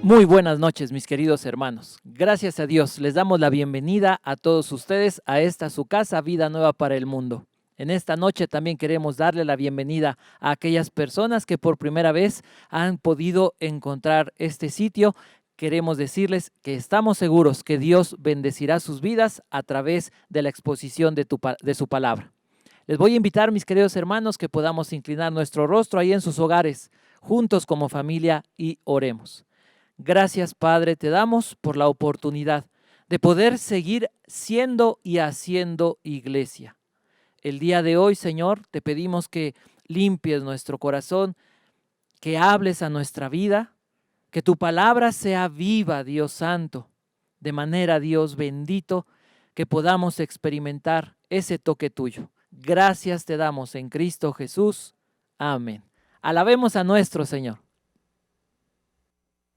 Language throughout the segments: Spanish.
Muy buenas noches, mis queridos hermanos. Gracias a Dios, les damos la bienvenida a todos ustedes a esta su casa, Vida Nueva para el Mundo. En esta noche también queremos darle la bienvenida a aquellas personas que por primera vez han podido encontrar este sitio. Queremos decirles que estamos seguros que Dios bendecirá sus vidas a través de la exposición de su palabra. Les voy a invitar, mis queridos hermanos, que podamos inclinar nuestro rostro ahí en sus hogares, juntos como familia, y oremos. Gracias, Padre, te damos por la oportunidad de poder seguir siendo y haciendo iglesia. El día de hoy, Señor, te pedimos que limpies nuestro corazón, que hables a nuestra vida, que tu palabra sea viva, Dios Santo, de manera, Dios bendito, que podamos experimentar ese toque tuyo. Gracias te damos en Cristo Jesús. Amén. Alabemos a nuestro Señor.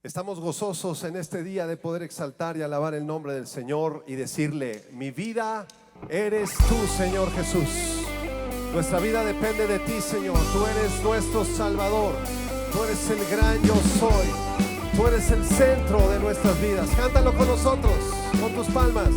Estamos gozosos en este día de poder exaltar y alabar el nombre del Señor y decirle: mi vida eres tú, Señor Jesús. Nuestra vida depende de ti, Señor. Tú eres nuestro Salvador. Tú eres el gran yo soy. Tú eres el centro de nuestras vidas. Cántalo con nosotros, con tus palmas.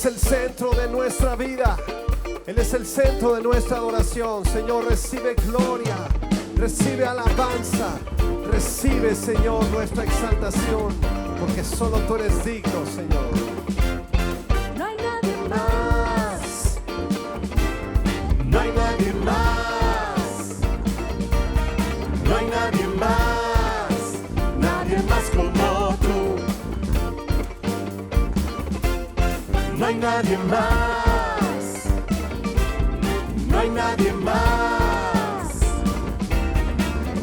El centro de nuestra vida. Él es el centro de nuestra adoración. Señor, recibe gloria, recibe alabanza, recibe, Señor, nuestra exaltación, porque solo tú eres digno, Señor. No hay nadie más, no hay nadie más, no hay nadie más como tú. No hay nadie más, no hay nadie más,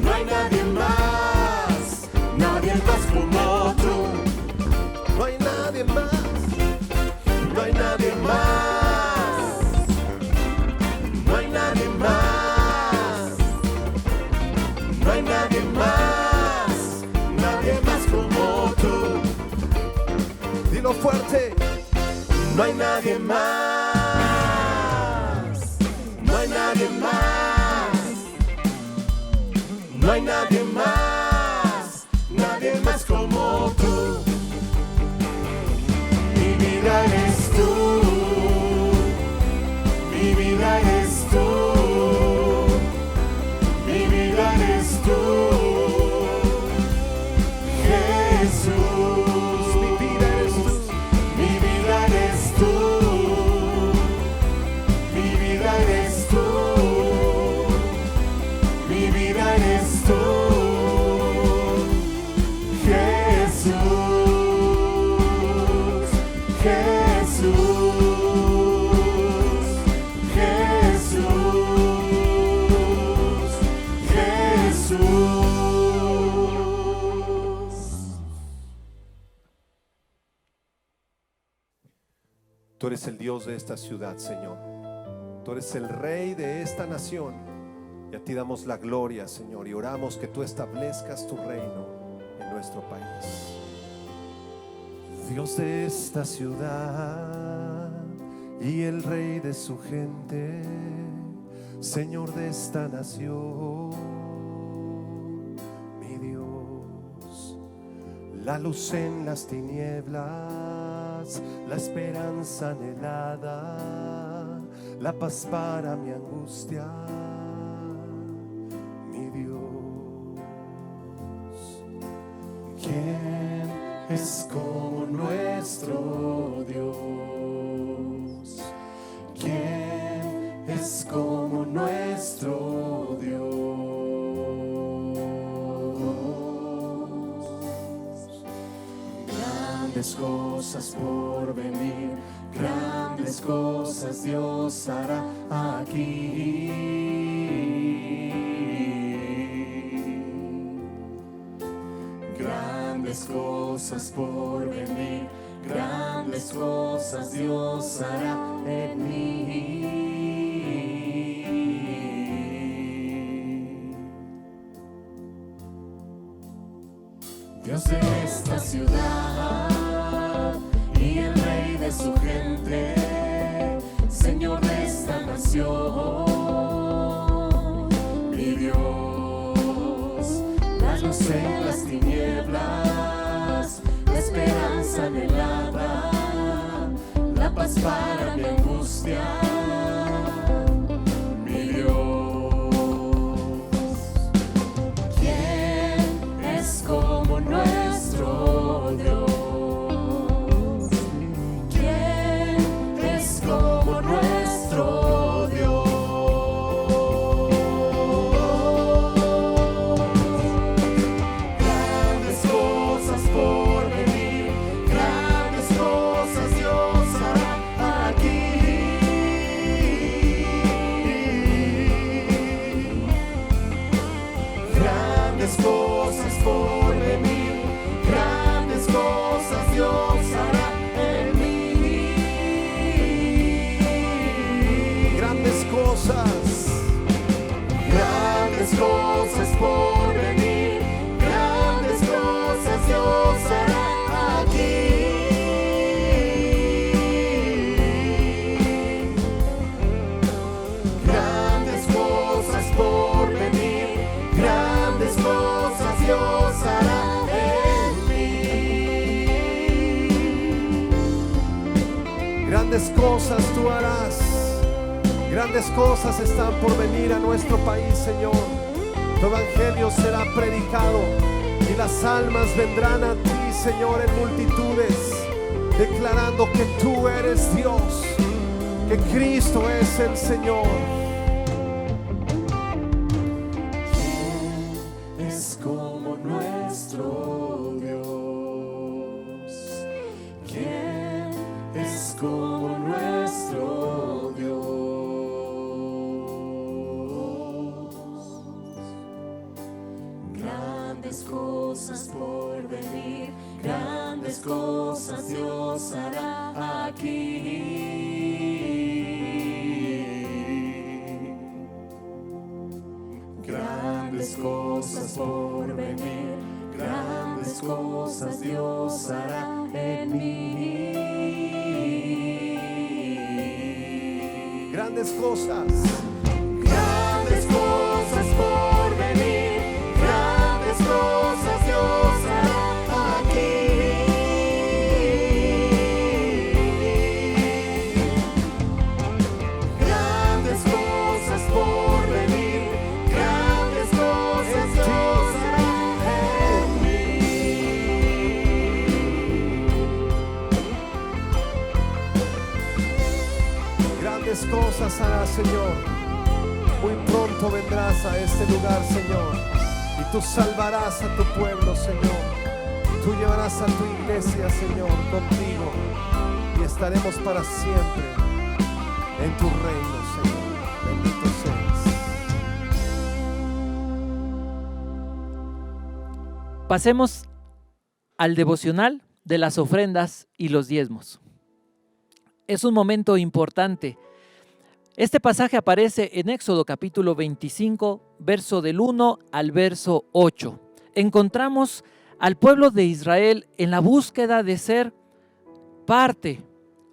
no hay nadie más, nadie más como tú. No hay nadie más, no hay nadie más, no hay nadie más, no hay nadie más, nadie más como tú. Dilo fuerte. No hay nadie más, no hay nadie más, no hay nadie más, nadie más como tú. eres tú, mi vida eres tú, mi vida eres tú, Jesús. Mi vida eres tú. Mi vida eres tú, mi vida eres tú, mi vida eres tú, Jesús, Jesús, Jesús, Jesús. Tú eres el Dios de esta ciudad, Señor. Tú eres el Rey de esta nación. Y a ti damos la gloria, Señor, y oramos que tú establezcas tu reino en nuestro país. Dios de esta ciudad y el Rey de su gente, Señor de esta nación, mi Dios, la luz en las tinieblas, la esperanza anhelada, la paz para mi angustia, mi Dios. ¿Quién es como nuestro Dios? ¿Quién es como nuestro Dios? Grandes cosas por venir, grandes cosas Dios hará aquí. Grandes cosas por venir, grandes cosas Dios hará en mí. Dios de esta ciudad y el Rey de su gente, Señor de esta nación, mi Dios, la luz en las tinieblas, la esperanza anhelada, la paz para mi angustia, mi Dios. ¿Quién es como nuestro Dios? ¿Quién es como nuestro Dios? Grandes cosas por venir, grandes cosas Dios hará aquí. Grandes cosas por venir, grandes cosas Dios hará en mí. Grandes cosas. Grandes cosas por venir, grandes cosas Dios hará aquí. Grandes cosas por venir, grandes cosas Dios hará en mí. Grandes cosas tú harás. Grandes cosas están por venir a nuestro país, Señor. Tu evangelio será predicado y las almas vendrán a ti, Señor, en multitudes, declarando que tú eres Dios, que Cristo es el Señor. ¿Quién es como nuestro Dios? ¿Quién es como nuestro Dios? Grandes cosas por venir, grandes cosas Dios hará aquí. Grandes cosas por venir, grandes cosas Dios hará en mí. Grandes cosas. Grandes cosas por venir, grandes cosas Dios hará aquí. cosas harás, Señor. Muy pronto vendrás a este lugar, Señor, y tú salvarás a tu pueblo, Señor. Tú llevarás a tu iglesia, Señor, contigo, y estaremos para siempre en tu reino, Señor. Bendito seas. Pasemos al devocional de las ofrendas y los diezmos. Es un momento importante. Este pasaje aparece en Éxodo capítulo 25, verso del 1 al verso 8. Encontramos al pueblo de Israel en la búsqueda de ser parte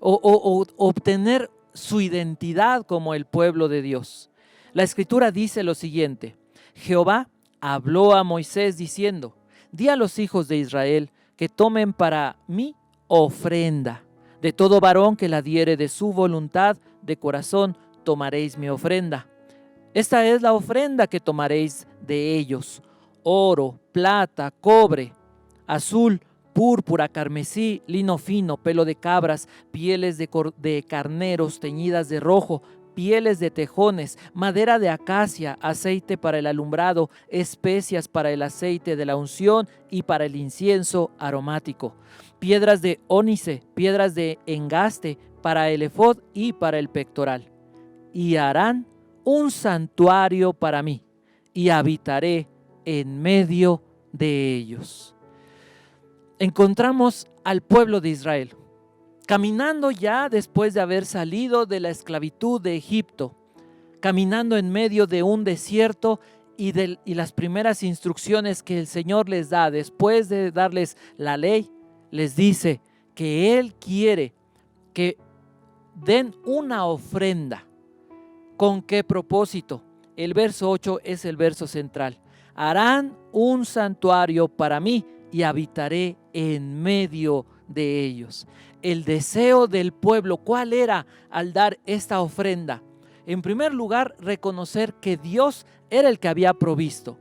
o obtener su identidad como el pueblo de Dios. La Escritura dice lo siguiente: Jehová habló a Moisés diciendo: di a los hijos de Israel que tomen para mí ofrenda. De todo varón que la diere de su voluntad de corazón, tomaréis mi ofrenda. Esta es la ofrenda que tomaréis de ellos: oro, plata, cobre, azul, púrpura, carmesí, lino fino, pelo de cabras, pieles de carneros teñidas de rojo, pieles de tejones, madera de acacia, aceite para el alumbrado, especias para el aceite de la unción y para el incienso aromático, piedras de ónice, piedras de engaste para el efod y para el pectoral. Y harán un santuario para mí, y habitaré en medio de ellos. Encontramos al pueblo de Israel caminando ya después de haber salido de la esclavitud de Egipto, caminando en medio de un desierto y las primeras instrucciones que el Señor les da después de darles la ley, les dice que Él quiere que den una ofrenda. ¿Con qué propósito? El verso 8 es el verso central. Harán un santuario para mí y habitaré en medio de ellos. El deseo del pueblo, ¿cuál era al dar esta ofrenda? En primer lugar, reconocer que Dios era el que había provisto.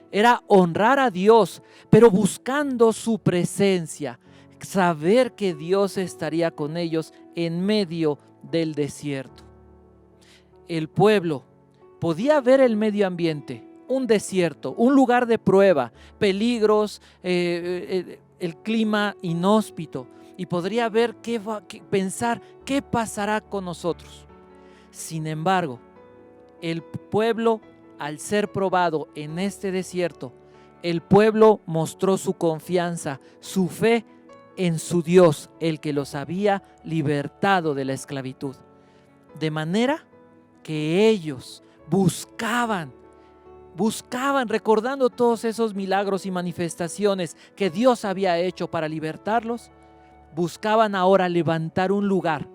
Era honrar a Dios, pero buscando su presencia. Saber que Dios estaría con ellos en medio del desierto. El pueblo podía ver el medio ambiente, un desierto, un lugar de prueba, peligros, el clima inhóspito, y podría ver pensar qué pasará con nosotros. Sin embargo, el pueblo, al ser probado en este desierto, el pueblo mostró su confianza, su fe en su Dios, el que los había libertado de la esclavitud. De manera que ellos buscaban, recordando todos esos milagros y manifestaciones que Dios había hecho para libertarlos, buscaban ahora levantar un lugar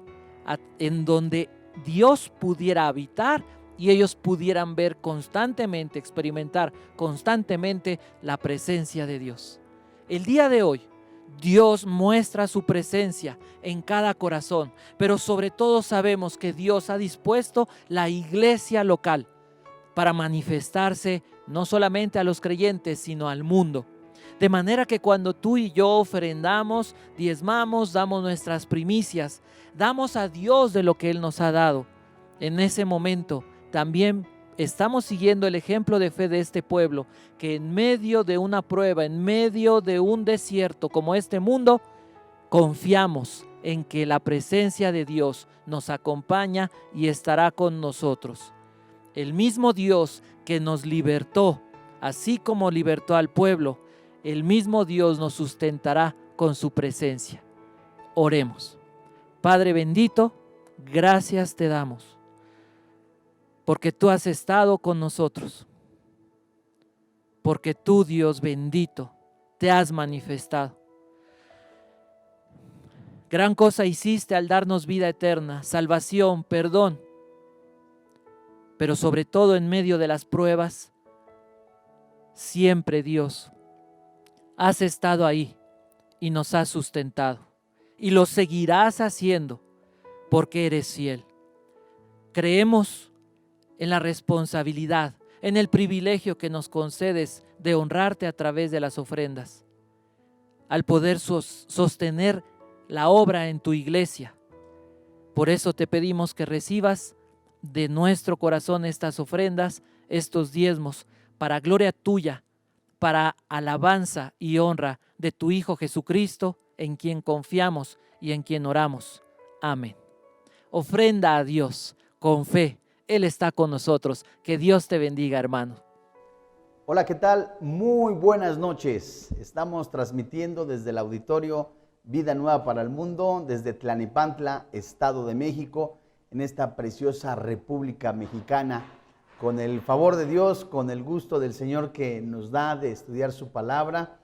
en donde Dios pudiera habitar y ellos pudieran ver constantemente, experimentar constantemente la presencia de Dios. El día de hoy, Dios muestra su presencia en cada corazón, pero sobre todo sabemos que Dios ha dispuesto la iglesia local para manifestarse no solamente a los creyentes, sino al mundo. De manera que cuando tú y yo ofrendamos, diezmamos, damos nuestras primicias, damos a Dios de lo que Él nos ha dado, en ese momento también estamos siguiendo el ejemplo de fe de este pueblo, que en medio de una prueba, en medio de un desierto como este mundo, confiamos en que la presencia de Dios nos acompaña y estará con nosotros. El mismo Dios que nos libertó, así como libertó al pueblo, el mismo Dios nos sustentará con su presencia. Oremos. Padre bendito, gracias te damos, porque tú has estado con nosotros, porque tú, Dios bendito, te has manifestado. Gran cosa hiciste al darnos vida eterna, salvación, perdón, pero sobre todo en medio de las pruebas, siempre, Dios, has estado ahí y nos has sustentado y lo seguirás haciendo porque eres fiel. Creemos en la responsabilidad, en el privilegio que nos concedes de honrarte a través de las ofrendas, al poder sostener la obra en tu iglesia. Por eso te pedimos que recibas de nuestro corazón estas ofrendas, estos diezmos, para gloria tuya, para alabanza y honra de tu Hijo Jesucristo, en quien confiamos y en quien oramos. Amén. Ofrenda a Dios con fe. Él está con nosotros. Que Dios te bendiga, hermano. Hola, ¿qué tal? Muy buenas noches. Estamos transmitiendo desde el auditorio Vida Nueva para el Mundo, desde Tlalnepantla, Estado de México, en esta preciosa República Mexicana, con el favor de Dios, con el gusto del Señor que nos da de estudiar su palabra,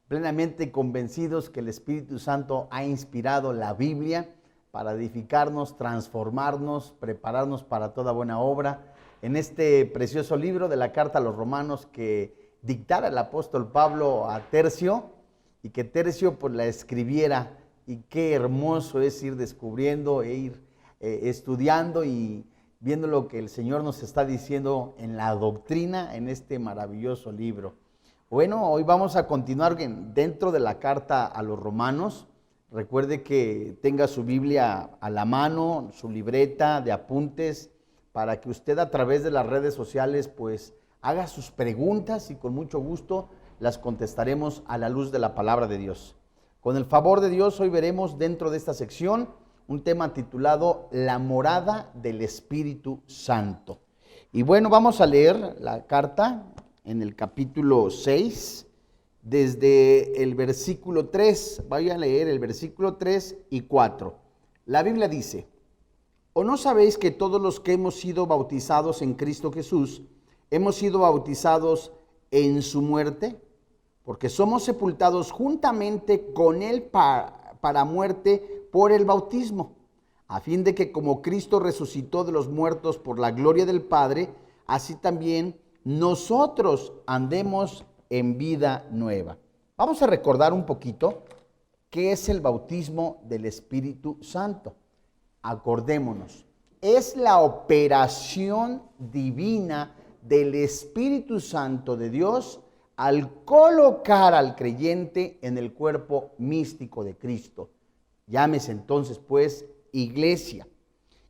plenamente convencidos que el Espíritu Santo ha inspirado la Biblia para edificarnos, transformarnos, prepararnos para toda buena obra. En este precioso libro de la Carta a los Romanos que dictara el apóstol Pablo a Tercio, y que Tercio pues la escribiera, y qué hermoso es ir descubriendo e ir estudiando y viendo lo que el Señor nos está diciendo en la doctrina en este maravilloso libro. Bueno, hoy vamos a continuar dentro de la Carta a los Romanos. Recuerde que tenga su Biblia a la mano, su libreta de apuntes, para que usted a través de las redes sociales pues haga sus preguntas y con mucho gusto las contestaremos a la luz de la palabra de Dios. Con el favor de Dios, hoy veremos dentro de esta sección un tema titulado La morada del Espíritu Santo. Y bueno, vamos a leer la carta en el capítulo 6, desde el versículo 3. Voy a leer el versículo 3 y 4. La Biblia dice: ¿O no sabéis que todos los que hemos sido bautizados en Cristo Jesús, hemos sido bautizados en su muerte? Porque somos sepultados juntamente con Él para muerte por el bautismo, a fin de que como Cristo resucitó de los muertos por la gloria del Padre, así también nosotros andemos en vida nueva. Vamos a recordar un poquito qué es el bautismo del Espíritu Santo. Acordémonos, es la operación divina del Espíritu Santo de Dios al colocar al creyente en el cuerpo místico de Cristo. Llámese entonces pues iglesia.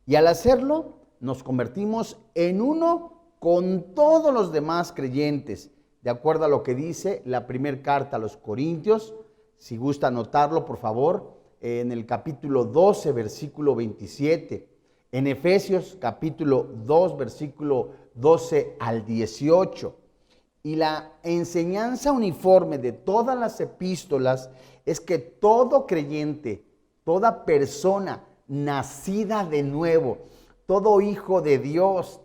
Y al hacerlo nos convertimos en uno con todos los demás creyentes, de acuerdo a lo que dice la primera carta a los Corintios. Si gusta anotarlo, por favor, en el capítulo 12, versículo 27. En Efesios capítulo 2, versículo 12 al 18. Y la enseñanza uniforme de todas las epístolas es que todo creyente, toda persona nacida de nuevo, todo hijo de Dios,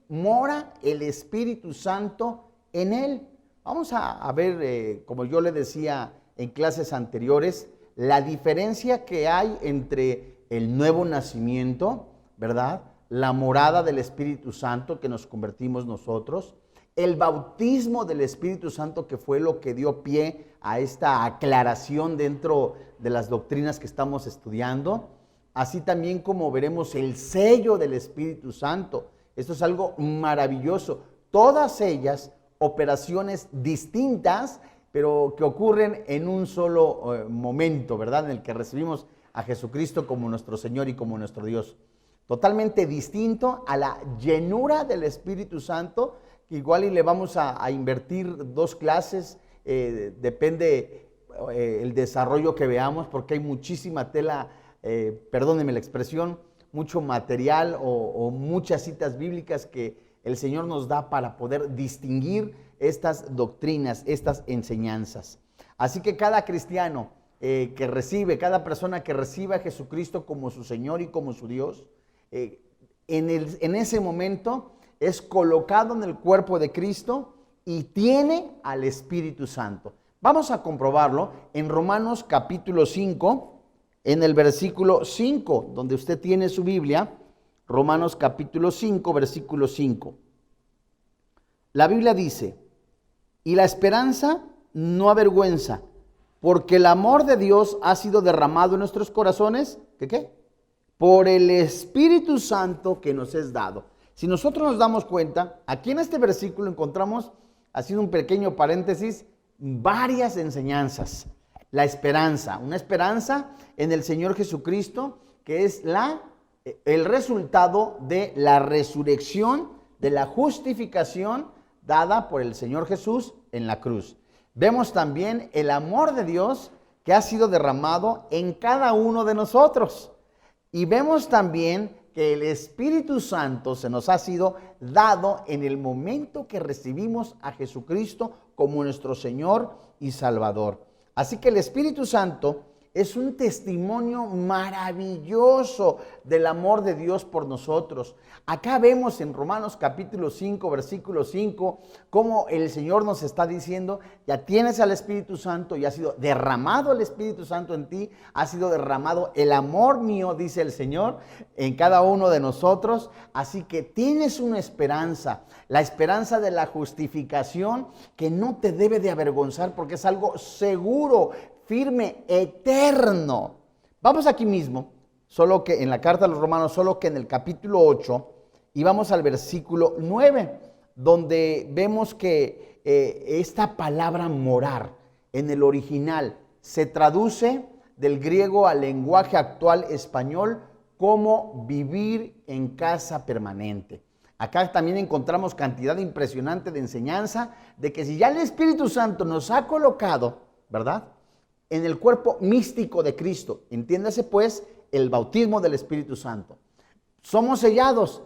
mora el Espíritu Santo en él. Vamos a ver, como yo le decía en clases anteriores, la diferencia que hay entre el nuevo nacimiento, ¿verdad? La morada del Espíritu Santo que nos convertimos nosotros, el bautismo del Espíritu Santo, que fue lo que dio pie a esta aclaración dentro de las doctrinas que estamos estudiando, así también como veremos el sello del Espíritu Santo. Esto es algo maravilloso. Todas ellas operaciones distintas, pero que ocurren en un solo momento, ¿verdad? En el que recibimos a Jesucristo como nuestro Señor y como nuestro Dios. Totalmente distinto a la llenura del Espíritu Santo, que igual y le vamos a invertir 2 clases, depende el desarrollo que veamos, porque hay muchísima tela, perdónenme la expresión, mucho material o muchas citas bíblicas que el Señor nos da para poder distinguir estas doctrinas, estas enseñanzas. Así que cada cristiano que recibe, cada persona que recibe a Jesucristo como su Señor y como su Dios, en ese momento es colocado en el cuerpo de Cristo y tiene al Espíritu Santo. Vamos a comprobarlo en Romanos capítulo 5, en el versículo 5, donde usted tiene su Biblia. Romanos capítulo 5, versículo 5. La Biblia dice: y la esperanza no avergüenza, porque el amor de Dios ha sido derramado en nuestros corazones, ¿qué? Por el Espíritu Santo que nos es dado. Si nosotros nos damos cuenta, aquí en este versículo encontramos, haciendo un pequeño paréntesis, varias enseñanzas. La esperanza, una esperanza en el Señor Jesucristo, que es la el resultado de la resurrección, de la justificación dada por el Señor Jesús en la cruz. Vemos también el amor de Dios que ha sido derramado en cada uno de nosotros. Y vemos también que el Espíritu Santo se nos ha sido dado en el momento que recibimos a Jesucristo como nuestro Señor y Salvador. Así que el Espíritu Santo es un testimonio maravilloso del amor de Dios por nosotros. Acá vemos en Romanos capítulo 5, versículo 5, cómo el Señor nos está diciendo, ya tienes al Espíritu Santo y ha sido derramado el Espíritu Santo en ti, ha sido derramado el amor mío, dice el Señor, en cada uno de nosotros. Así que tienes una esperanza, la esperanza de la justificación que no te debe de avergonzar porque es algo seguro, firme, eterno. Vamos aquí mismo, solo que en la carta a los Romanos, solo que en el capítulo 8, y vamos al versículo 9, donde vemos que esta palabra morar en el original se traduce del griego al lenguaje actual español como vivir en casa permanente. Acá también encontramos cantidad impresionante de enseñanza de que si ya el Espíritu Santo nos ha colocado, ¿verdad?, en el cuerpo místico de Cristo, entiéndase pues el bautismo del Espíritu Santo. Somos sellados,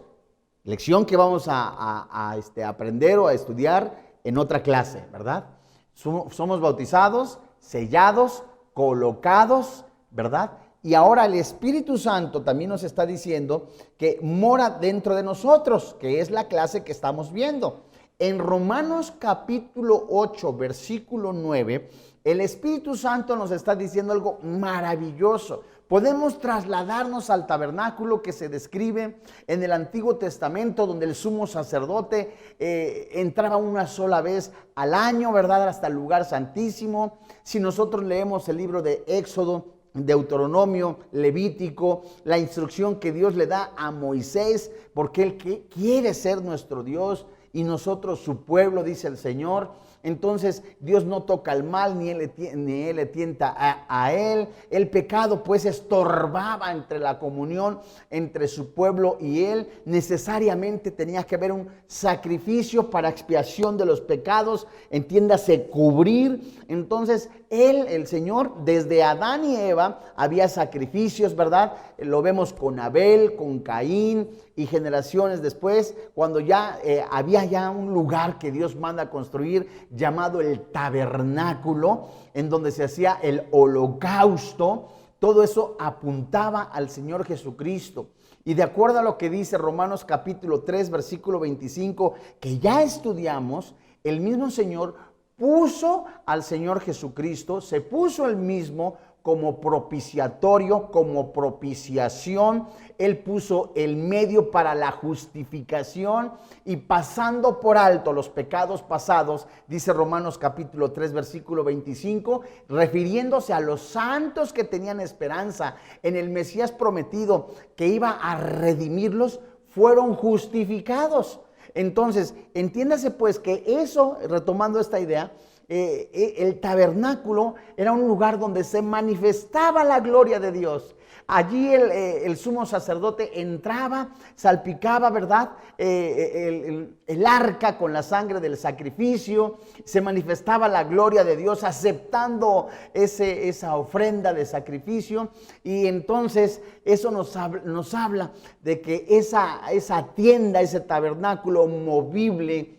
lección que vamos a aprender o a estudiar en otra clase, ¿verdad? Somos bautizados, sellados, colocados, ¿verdad? Y ahora el Espíritu Santo también nos está diciendo que mora dentro de nosotros, que es la clase que estamos viendo. En Romanos capítulo 8, versículo 9, el Espíritu Santo nos está diciendo algo maravilloso. Podemos trasladarnos al tabernáculo que se describe en el Antiguo Testamento, donde el sumo sacerdote entraba una sola vez al año, ¿verdad?, hasta el lugar santísimo. Si nosotros leemos el libro de Éxodo, Deuteronomio, Levítico, la instrucción que Dios le da a Moisés, porque Él quiere ser nuestro Dios y nosotros su pueblo, dice el Señor. Entonces Dios no toca el mal, ni él le tienta a él. El pecado pues estorbaba entre la comunión entre su pueblo y él. Necesariamente tenía que haber un sacrificio para expiación de los pecados, entiéndase, cubrir. Entonces él, el Señor, desde Adán y Eva había sacrificios, ¿verdad? Lo vemos con Abel, con Caín, y generaciones después, cuando ya había ya un lugar que Dios manda a construir llamado el tabernáculo, en donde se hacía el holocausto. Todo eso apuntaba al Señor Jesucristo. Y de acuerdo a lo que dice Romanos capítulo 3, versículo 25, que ya estudiamos, el mismo Señor puso al Señor Jesucristo, se puso él mismo como propiciatorio, como propiciación. Él puso el medio para la justificación y pasando por alto los pecados pasados, dice Romanos capítulo 3, versículo 25, refiriéndose a los santos que tenían esperanza en el Mesías prometido que iba a redimirlos, fueron justificados. Entonces, entiéndase pues que eso, retomando esta idea, el tabernáculo era un lugar donde se manifestaba la gloria de Dios. Allí el sumo sacerdote entraba, salpicaba, ¿verdad?, el arca con la sangre del sacrificio, se manifestaba la gloria de Dios aceptando esa ofrenda de sacrificio. Y entonces eso nos habla de que esa tienda, ese tabernáculo movible,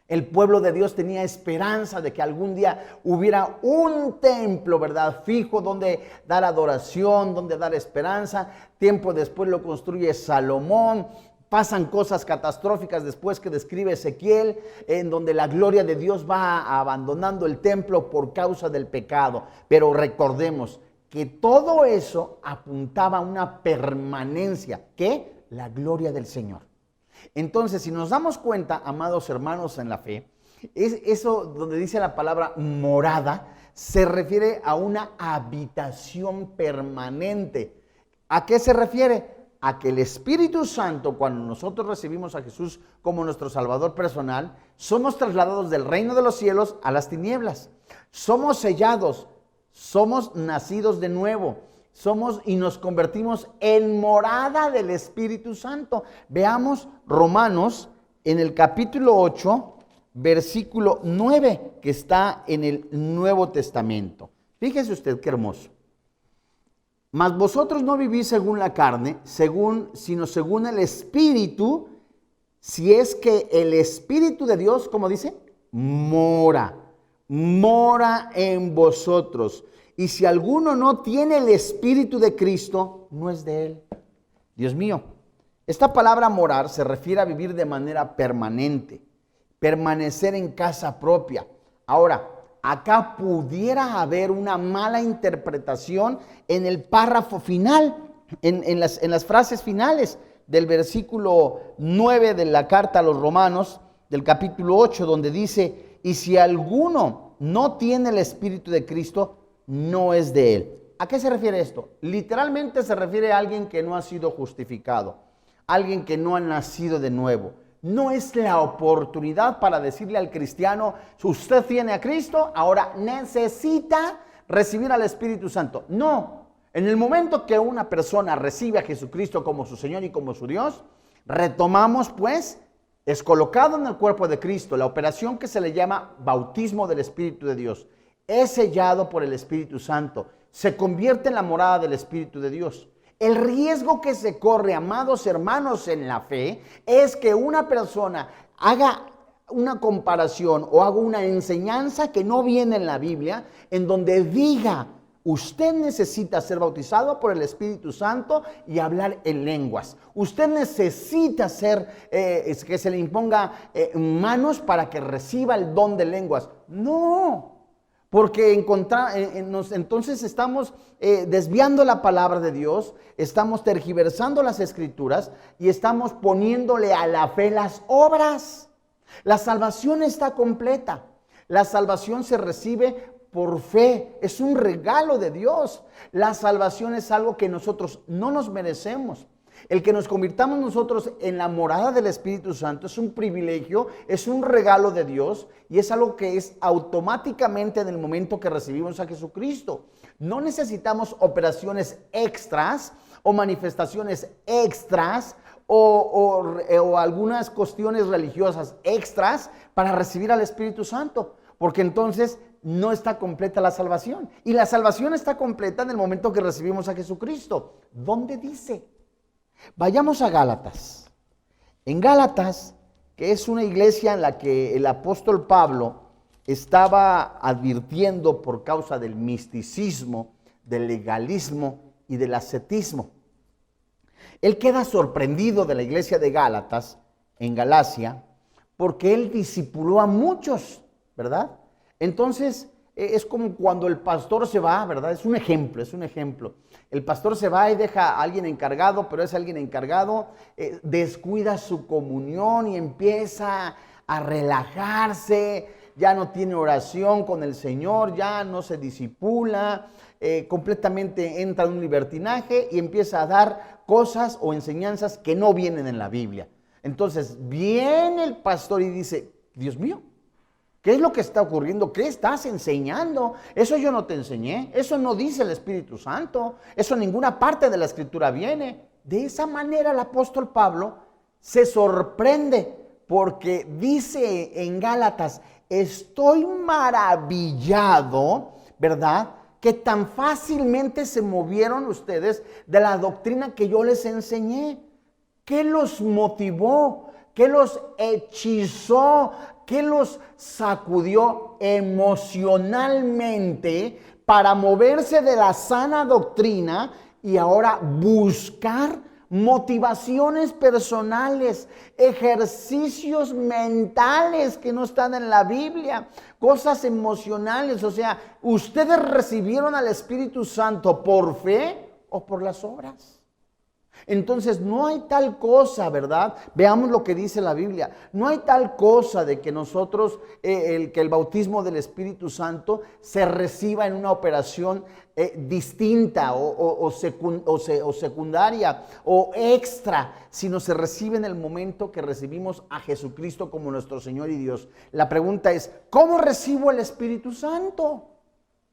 el pueblo de Dios tenía esperanza de que algún día hubiera un templo, ¿verdad?, fijo donde dar adoración, donde dar esperanza. Tiempo después lo construye Salomón. Pasan cosas catastróficas después que describe Ezequiel, en donde la gloria de Dios va abandonando el templo por causa del pecado. Pero recordemos que todo eso apuntaba a una permanencia, ¿qué? La gloria del Señor. Entonces, si nos damos cuenta, amados hermanos en la fe, es eso donde dice la palabra morada, se refiere a una habitación permanente. ¿A qué se refiere? A que el Espíritu Santo, cuando nosotros recibimos a Jesús como nuestro Salvador personal, somos trasladados del reino de los cielos a las tinieblas. Somos sellados, somos nacidos de nuevo. somos y nos convertimos en morada del Espíritu Santo. Veamos Romanos en el capítulo 8, versículo 9, que está en el Nuevo Testamento. Fíjese usted qué hermoso. Mas vosotros no vivís según la carne, sino según el Espíritu, si es que el Espíritu de Dios, ¿cómo dice? Mora en vosotros. Y si alguno no tiene el Espíritu de Cristo, no es de él. Dios mío, esta palabra morar se refiere a vivir de manera permanente, permanecer en casa propia. Ahora, acá pudiera haber una mala interpretación en el párrafo final, en las frases finales del versículo 9 de la carta a los Romanos, del capítulo 8, donde dice, y si alguno no tiene el Espíritu de Cristo, no es de él. ¿A qué se refiere esto? Literalmente se refiere a alguien que no ha sido justificado, alguien que no ha nacido de nuevo. No es la oportunidad para decirle al cristiano, si usted tiene a Cristo, ahora necesita recibir al Espíritu Santo. No, en el momento que una persona recibe a Jesucristo como su Señor y como su Dios, retomamos pues, es colocado en el cuerpo de Cristo, la operación que se le llama bautismo del Espíritu de Dios. Es sellado por el Espíritu Santo, se convierte en la morada del Espíritu de Dios. El riesgo que se corre, amados hermanos en la fe, es que una persona haga una comparación o haga una enseñanza que no viene en la Biblia, en donde diga, usted necesita ser bautizado por el Espíritu Santo y hablar en lenguas. Usted necesita que se le imponga manos para que reciba el don de lenguas. No. Porque entonces estamos desviando la palabra de Dios, estamos tergiversando las Escrituras y estamos poniéndole a la fe las obras. La salvación está completa. La salvación se recibe por fe, es un regalo de Dios. La salvación es algo que nosotros no nos merecemos. El que nos convirtamos nosotros en la morada del Espíritu Santo es un privilegio, es un regalo de Dios y es algo que es automáticamente en el momento que recibimos a Jesucristo. No necesitamos operaciones extras o manifestaciones extras o algunas cuestiones religiosas extras para recibir al Espíritu Santo, porque entonces no está completa la salvación. Y la salvación está completa en el momento que recibimos a Jesucristo. ¿Dónde dice? Vayamos a Gálatas. En Gálatas, que es una iglesia en la que el apóstol Pablo estaba advirtiendo por causa del misticismo, del legalismo y del ascetismo. Él queda sorprendido de la iglesia de Gálatas, en Galacia, porque él discipuló a muchos, ¿verdad? Entonces, es como cuando el pastor se va, ¿verdad? Es un ejemplo. El pastor se va y deja a alguien encargado, pero ese alguien encargado descuida su comunión y empieza a relajarse, ya no tiene oración con el Señor, ya no se discipula, completamente entra en un libertinaje y empieza a dar cosas o enseñanzas que no vienen en la Biblia. Entonces viene el pastor y dice, Dios mío, ¿qué es lo que está ocurriendo? ¿Qué estás enseñando? Eso yo no te enseñé, eso no dice el Espíritu Santo, eso en ninguna parte de la Escritura viene. De esa manera el apóstol Pablo se sorprende porque dice en Gálatas, estoy maravillado, ¿verdad?, que tan fácilmente se movieron ustedes de la doctrina que yo les enseñé. ¿Qué los motivó? ¿Qué los hechizó? ¿Qué los sacudió emocionalmente para moverse de la sana doctrina y ahora buscar motivaciones personales, ejercicios mentales que no están en la Biblia, cosas emocionales? O sea, ¿ustedes recibieron al Espíritu Santo por fe o por las obras? Entonces no hay tal cosa, ¿verdad? Veamos lo que dice la Biblia. No hay tal cosa de que nosotros, que el bautismo del Espíritu Santo se reciba en una operación distinta o secundaria o extra, sino se recibe en el momento que recibimos a Jesucristo como nuestro Señor y Dios. La pregunta es, ¿cómo recibo el Espíritu Santo?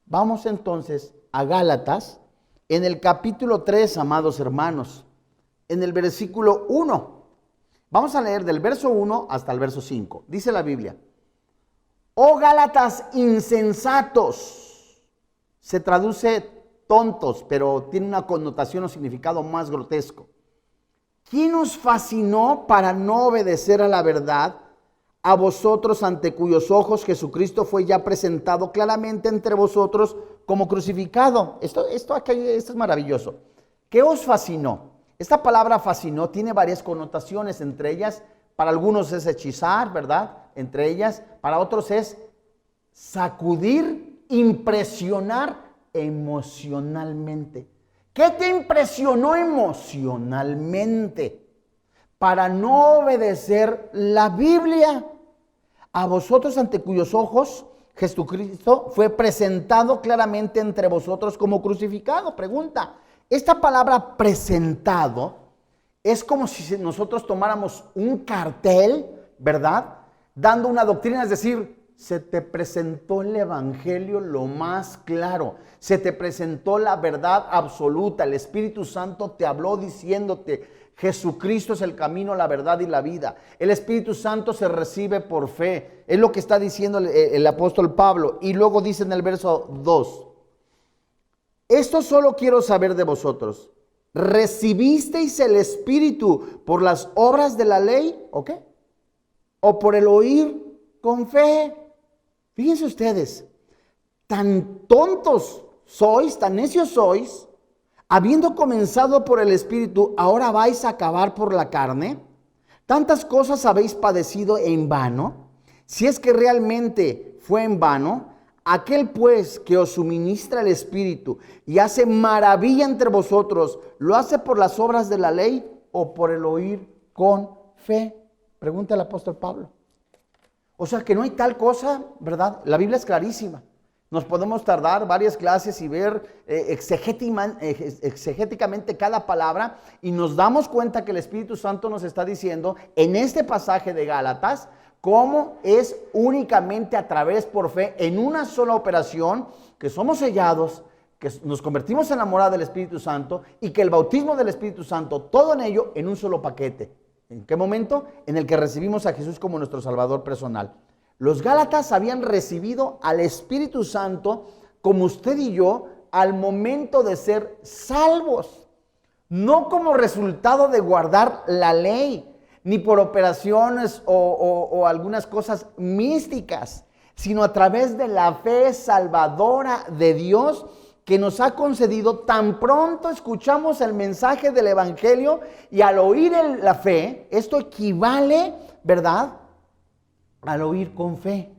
Vamos entonces a Gálatas, en el capítulo 3, amados hermanos, en el versículo 1. Vamos a leer del verso 1 hasta el verso 5. Dice la Biblia: oh Gálatas insensatos. Se traduce tontos, pero tiene una connotación o significado más grotesco. ¿Quién os fascinó para no obedecer a la verdad, a vosotros ante cuyos ojos Jesucristo fue ya presentado claramente entre vosotros como crucificado? Esto es maravilloso. ¿Qué os fascinó? Esta palabra fascinó tiene varias connotaciones, entre ellas, para algunos es hechizar, ¿verdad? Entre ellas, para otros es sacudir, impresionar emocionalmente. ¿Qué te impresionó emocionalmente para no obedecer la Biblia? A vosotros ante cuyos ojos Jesucristo fue presentado claramente entre vosotros como crucificado. Pregunta, esta palabra presentado es como si nosotros tomáramos un cartel, ¿verdad? Dando una doctrina, es decir, se te presentó el evangelio lo más claro, se te presentó la verdad absoluta, el Espíritu Santo te habló diciéndote: Jesucristo es el camino, la verdad y la vida. El Espíritu Santo se recibe por fe. Es lo que está diciendo el apóstol Pablo. Y luego dice en el verso 2: esto solo quiero saber de vosotros. ¿Recibisteis el Espíritu por las obras de la ley? ¿O qué? ¿O por el oír con fe? Fíjense ustedes, tan tontos sois, tan necios sois, habiendo comenzado por el Espíritu, ¿ahora vais a acabar por la carne? ¿Tantas cosas habéis padecido en vano? Si es que realmente fue en vano, aquel pues que os suministra el Espíritu y hace maravilla entre vosotros, ¿lo hace por las obras de la ley o por el oír con fe? Pregunta el apóstol Pablo. O sea que no hay tal cosa, ¿verdad? La Biblia es clarísima. Nos podemos tardar varias clases y ver exegéticamente cada palabra, y nos damos cuenta que el Espíritu Santo nos está diciendo en este pasaje de Gálatas cómo es únicamente a través por fe, en una sola operación, que somos sellados, que nos convertimos en la morada del Espíritu Santo, y que el bautismo del Espíritu Santo, todo en ello en un solo paquete. ¿En qué momento? En el que recibimos a Jesús como nuestro Salvador personal. Los Gálatas habían recibido al Espíritu Santo, como usted y yo, al momento de ser salvos. No como resultado de guardar la ley, ni por operaciones o algunas cosas místicas, sino a través de la fe salvadora de Dios, que nos ha concedido tan pronto escuchamos el mensaje del Evangelio, y al oír la fe, esto equivale, ¿verdad?, al oír con fe.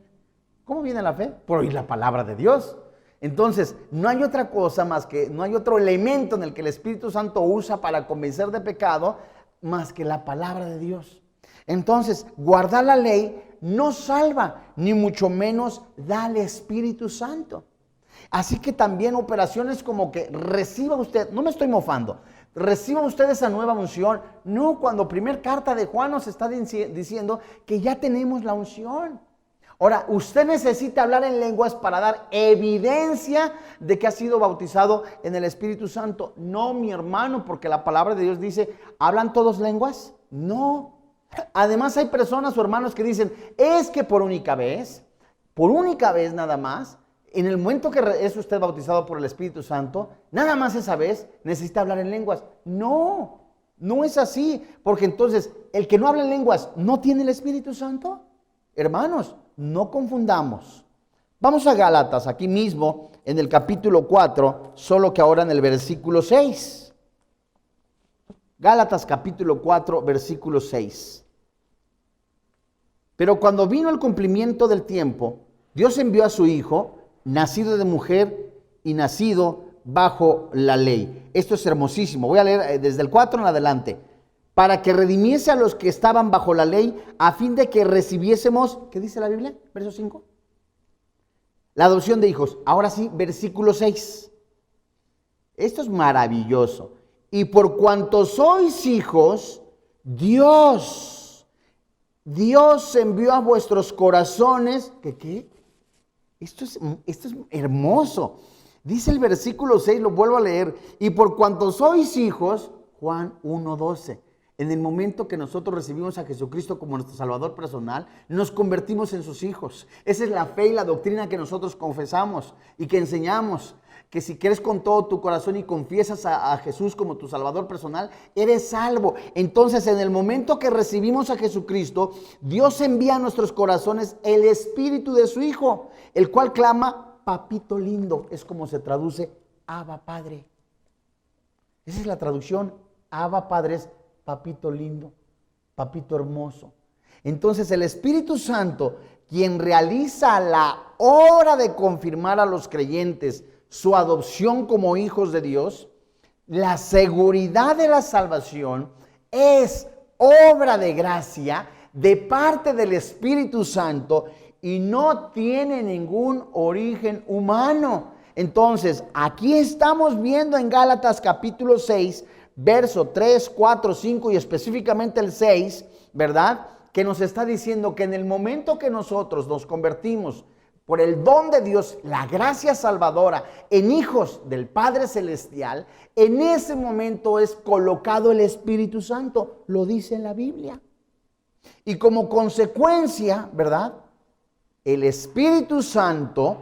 ¿Cómo viene la fe? Por oír la palabra de Dios. Entonces, no hay otra cosa más que, no hay otro elemento en el que el Espíritu Santo usa para convencer de pecado más que la palabra de Dios. Entonces, guardar la ley no salva, ni mucho menos da al Espíritu Santo. Así que también operaciones como que reciba usted, no me estoy mofando, reciba usted esa nueva unción. No, cuando primer carta de Juan nos está diciendo que ya tenemos la unción. Ahora, usted necesita hablar en lenguas para dar evidencia de que ha sido bautizado en el Espíritu Santo. No, mi hermano, porque la palabra de Dios dice, ¿hablan todos lenguas? No. Además hay personas o hermanos que dicen, es que por única vez nada más, en el momento que es usted bautizado por el Espíritu Santo, nada más esa vez necesita hablar en lenguas. No, no es así, porque entonces el que no habla en lenguas no tiene el Espíritu Santo. Hermanos, no confundamos. Vamos a Gálatas, aquí mismo, en el capítulo 4, solo que ahora en el versículo 6. Gálatas capítulo 4, versículo 6. Pero cuando vino el cumplimiento del tiempo, Dios envió a su Hijo, nacido de mujer y nacido bajo la ley. Esto es hermosísimo. Voy a leer desde el 4 en adelante. Para que redimiese a los que estaban bajo la ley, a fin de que recibiésemos, ¿qué dice la Biblia? Verso 5. La adopción de hijos. Ahora sí, versículo 6. Esto es maravilloso. Y por cuanto sois hijos, Dios envió a vuestros corazones, ¿qué? Esto es hermoso. Dice el versículo 6, lo vuelvo a leer, y por cuanto sois hijos, Juan 1:12. En el momento que nosotros recibimos a Jesucristo como nuestro Salvador personal, nos convertimos en sus hijos. Esa es la fe y la doctrina que nosotros confesamos y que enseñamos. Que si crees con todo tu corazón y confiesas a Jesús como tu Salvador personal, eres salvo. Entonces, en el momento que recibimos a Jesucristo, Dios envía a nuestros corazones el Espíritu de su Hijo, el cual clama, papito lindo. Es como se traduce, Abba Padre. Esa es la traducción, Abba Padre es papito lindo, papito hermoso. Entonces el Espíritu Santo, quien realiza la obra de confirmar a los creyentes su adopción como hijos de Dios, la seguridad de la salvación es obra de gracia de parte del Espíritu Santo y no tiene ningún origen humano. Entonces, aquí estamos viendo en Gálatas capítulo 6, verso 3, 4, 5 y específicamente el 6, ¿verdad? Que nos está diciendo que en el momento que nosotros nos convertimos por el don de Dios, la gracia salvadora, en hijos del Padre Celestial, en ese momento es colocado el Espíritu Santo, lo dice en la Biblia. Y como consecuencia, ¿verdad? El Espíritu Santo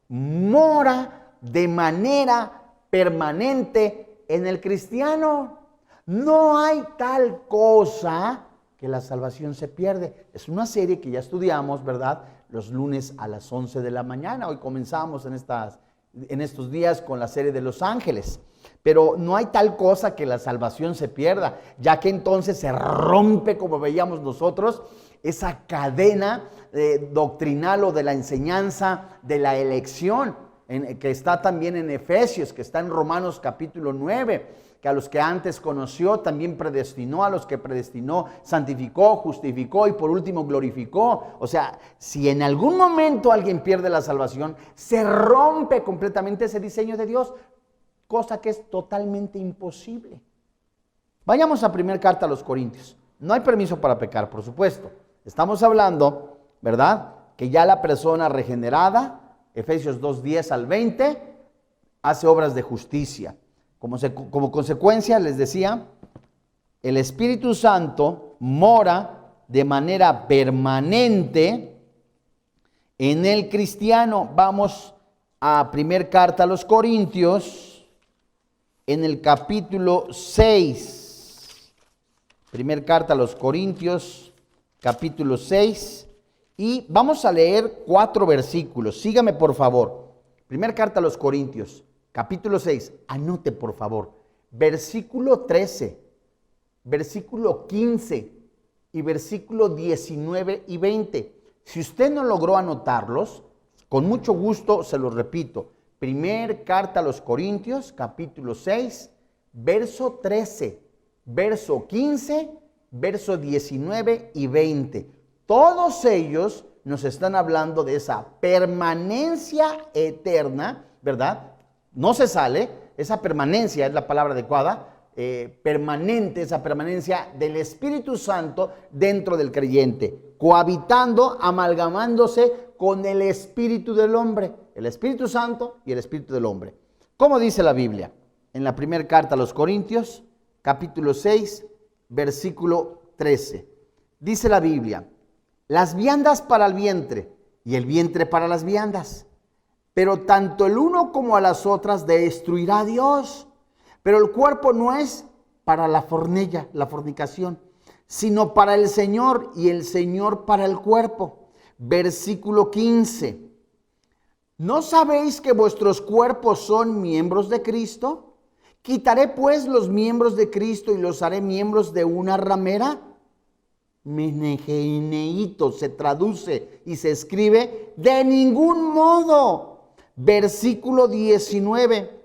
mora de manera permanente en el cristiano. No hay tal cosa que la salvación se pierde. Es una serie que ya estudiamos, ¿verdad? Los lunes a las 11 de la mañana. Hoy comenzamos en estos días con la serie de los ángeles. Pero no hay tal cosa que la salvación se pierda, ya que entonces se rompe, como veíamos nosotros, esa cadena doctrinal o de la enseñanza de la elección, que está también en Efesios, que está en Romanos capítulo 9, que a los que antes conoció también predestinó, a los que predestinó santificó, justificó y por último glorificó. O sea, si en algún momento alguien pierde la salvación, se rompe completamente ese diseño de Dios, cosa que es totalmente imposible. Vayamos a primera carta a los Corintios. No hay permiso para pecar, por supuesto. Estamos hablando, ¿verdad?, que ya la persona regenerada, Efesios 2:10 al 20, hace obras de justicia. Como consecuencia, les decía, el Espíritu Santo mora de manera permanente en el cristiano. Vamos a primera carta a los Corintios, en el capítulo 6. Primera carta a los Corintios, capítulo 6. Y vamos a leer 4 versículos. Sígame, por favor. Primera carta a los Corintios, capítulo 6. Anote, por favor. Versículo 13, versículo 15 y versículo 19 y 20. Si usted no logró anotarlos, con mucho gusto se los repito. Primera carta a los Corintios, capítulo 6, verso 13, verso 15, verso 19 y 20. Todos ellos nos están hablando de esa permanencia eterna, ¿verdad? No se sale, esa permanencia es la palabra adecuada, permanente, esa permanencia del Espíritu Santo dentro del creyente, cohabitando, amalgamándose con el Espíritu del hombre, el Espíritu Santo y el Espíritu del hombre. ¿Cómo dice la Biblia? En la primera carta a los Corintios, capítulo 6, versículo 13. Dice la Biblia: las viandas para el vientre y el vientre para las viandas, pero tanto el uno como a las otras destruirá Dios. Pero el cuerpo no es para la fornicación, sino para el Señor y el Señor para el cuerpo. Versículo 15. ¿No sabéis que vuestros cuerpos son miembros de Cristo? ¿Quitaré pues los miembros de Cristo y los haré miembros de una ramera? Menegeneito se traduce y se escribe de ningún modo. Versículo 19.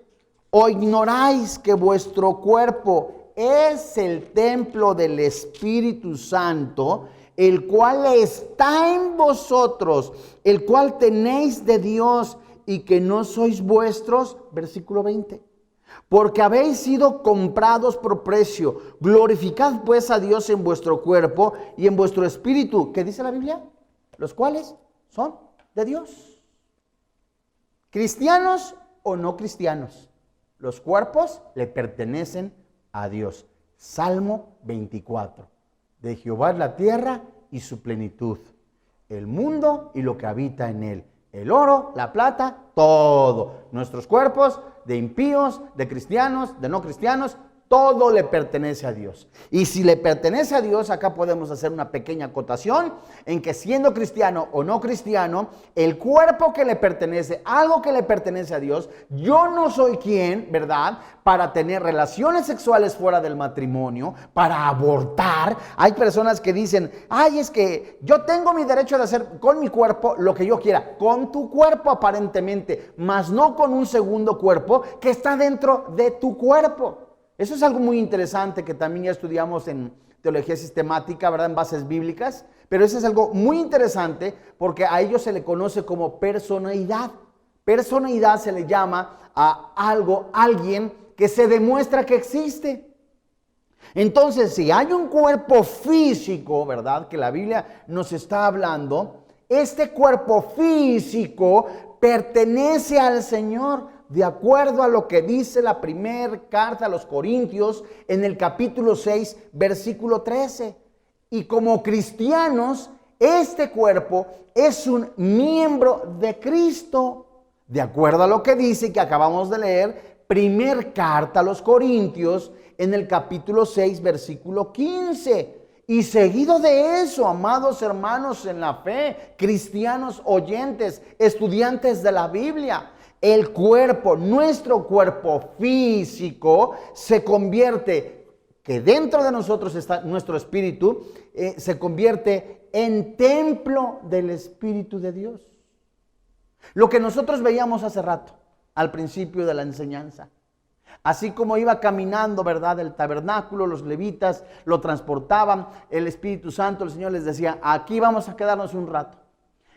¿O ignoráis que vuestro cuerpo es el templo del Espíritu Santo, el cual está en vosotros, el cual tenéis de Dios y que no sois vuestros? Versículo 20. Porque habéis sido comprados por precio. Glorificad pues a Dios en vuestro cuerpo y en vuestro espíritu. ¿Qué dice la Biblia? Los cuales son de Dios. Cristianos o no cristianos. Los cuerpos le pertenecen a Dios. Salmo 24. De Jehová es la tierra y su plenitud, el mundo y lo que habita en él. El oro, la plata, todo. Nuestros cuerpos, de impíos, de cristianos, de no cristianos, todo le pertenece a Dios. Y si le pertenece a Dios, acá podemos hacer una pequeña acotación en que siendo cristiano o no cristiano, el cuerpo que le pertenece, algo que le pertenece a Dios, yo no soy quien, ¿verdad?, para tener relaciones sexuales fuera del matrimonio, para abortar. Hay personas que dicen, ay, es que yo tengo mi derecho de hacer con mi cuerpo lo que yo quiera, con tu cuerpo aparentemente, mas no con un segundo cuerpo que está dentro de tu cuerpo. Eso es algo muy interesante que también ya estudiamos en teología sistemática, ¿verdad?, en bases bíblicas, pero eso es algo muy interesante porque a ello se le conoce como personalidad. Personalidad se le llama a algo, alguien que se demuestra que existe. Entonces, si hay un cuerpo físico, ¿verdad?, que la Biblia nos está hablando, este cuerpo físico pertenece al Señor. De acuerdo a lo que dice la primera carta a los Corintios en el capítulo 6, versículo 13. Y como cristianos, este cuerpo es un miembro de Cristo. De acuerdo a lo que dice que acabamos de leer, primera carta a los Corintios en el capítulo 6, versículo 15. Y seguido de eso, amados hermanos en la fe, cristianos oyentes, estudiantes de la Biblia, el cuerpo, nuestro cuerpo físico se convierte, que dentro de nosotros está nuestro espíritu, se convierte en templo del Espíritu de Dios. Lo que nosotros veíamos hace rato, al principio de la enseñanza. Así como iba caminando, ¿verdad?, el tabernáculo, los levitas lo transportaban, el Espíritu Santo, el Señor les decía, aquí vamos a quedarnos un rato.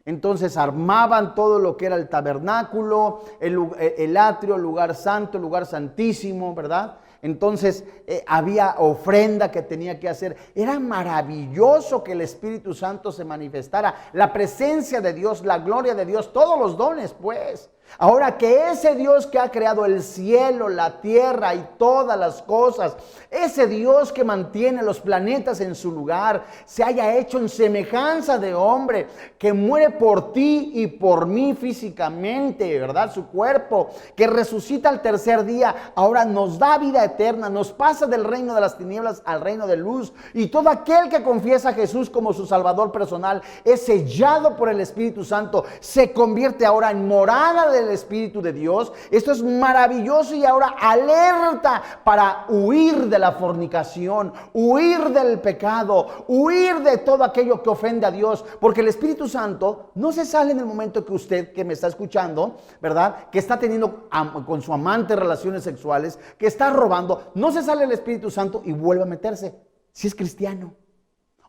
Entonces armaban todo lo que era el tabernáculo, el atrio, el lugar santo, el lugar santísimo, ¿verdad? Entonces había ofrenda que tenía que hacer. Era maravilloso que el Espíritu Santo se manifestara. La presencia de Dios, la gloria de Dios, todos los dones, pues. Ahora que ese Dios que ha creado el cielo, la tierra y todas las cosas, ese Dios que mantiene los planetas en su lugar, se haya hecho en semejanza de hombre, que muere por ti y por mí físicamente, ¿verdad? Su cuerpo, que resucita al tercer día, ahora nos da vida eterna, nos pasa del reino de las tinieblas al reino de luz, y todo aquel que confiesa a Jesús como su Salvador personal es sellado por el Espíritu Santo, se convierte ahora en morada del Espíritu de Dios. Esto es maravilloso y ahora alerta para huir de la fornicación, huir del pecado, huir de todo aquello que ofende a Dios, porque el Espíritu Santo no se sale en el momento que usted, que me está escuchando, ¿verdad?, que está teniendo con su amante relaciones sexuales, que está robando, no se sale el Espíritu Santo y vuelve a meterse, si es cristiano.